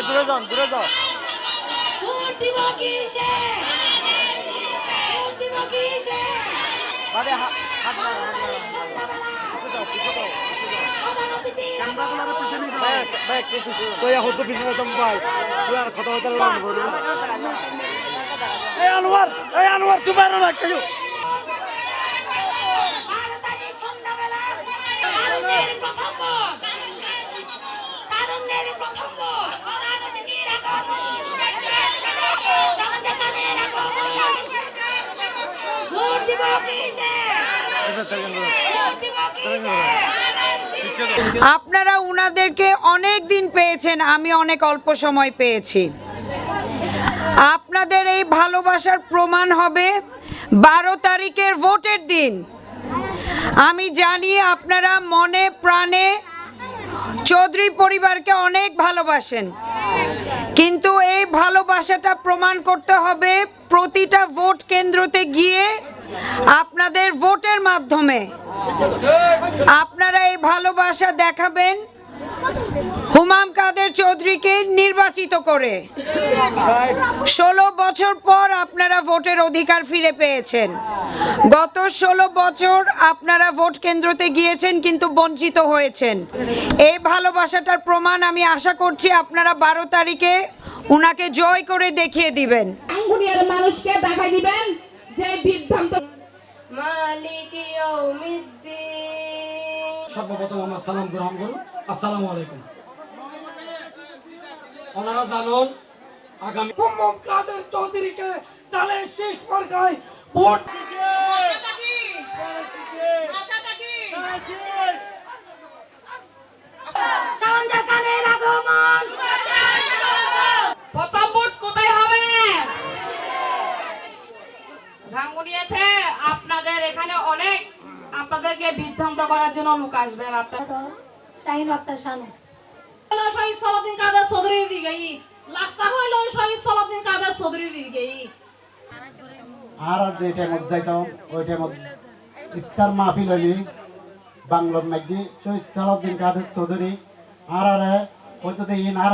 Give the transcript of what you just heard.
দূরে যান, দূরে যাও। বাদে হাত না, পিছে যাও, পিছে যাও, পিছে যাও। ক্যামেরাগুলোর পিছে নিয়ে যাও। ভাই একটু পিছে যাও। তো এখন তো পিছনে যাম ভাই। তুই আর কথা হইতে লাগ বড়। এই আনোয়ার তুই বাইরে না কেউ। আপনারা উনাদেরকে অনেক দিন পেয়েছেন, আমি অনেক অল্প সময় পেয়েছি। আপনাদের এই ভালোবাসার প্রমাণ হবে 12 তারিখের ভোটের দিন। আমি জানি আপনারা মনে প্রাণে চৌধুরী পরিবারকে অনেক ভালোবাসেন, কিন্তু এই ভালোবাসাটা প্রমাণ করতে হবে প্রতিটা ভোট কেন্দ্রতে গিয়ে আপনাদের ভোটের মাধ্যমে। আপনারা এই ভালোবাসা দেখাবেন হুমাম কাদের চৌধুরীকে নির্বাচিত করে। 16 বছর পর আপনারা ভোটের অধিকার ফিরে পেয়েছেন। গত 16 বছর আপনারা ভোট কেন্দ্রতে গিয়েছেন কিন্তু বঞ্চিত হয়েছেন। এই ভালোবাসাটার প্রমাণ আমি আশা করছি আপনারা 12 তারিখে উনাকে জয় করে দেখিয়ে দিবেন। আঙ্গুরিয়ার মানুষকে দেখাই দিবেন যে বিভ্রান্ত মালিক ইয়াউমিদ্দিন। সর্বপ্রথম আমরা সালাম গ্রহণ করুন। আসসালামু আলাইকুম। ওনারা জানুন আগামী হুমাম কাদের চৌধুরীকে তালে শেষ মার্কায় ভোট সঞ্জয়কানের আগমন। প্রথম ভোট কোথায় হবে? রাঙ্গুনিয়াতে। আপনাদের এখানে অনেক আপনাদেরকে বিভ্রান্ত করার জন্য লোক আসবেন। আপনারা শাহিন আক্তার শানু শহীদ সালাউদ্দিন কাদের চৌধুরী দিকে লাগতা হইল শহীদ সালাউদ্দিন কাদের চৌধুরী দিকে। আর যে টাইমত যাইতাম ওই টাইমত ইফতার মাহফিল হইলি বাংলার মাঝে শহীদ সালাউদ্দিন কাদের চৌধুরী আর হয়তো ইন আর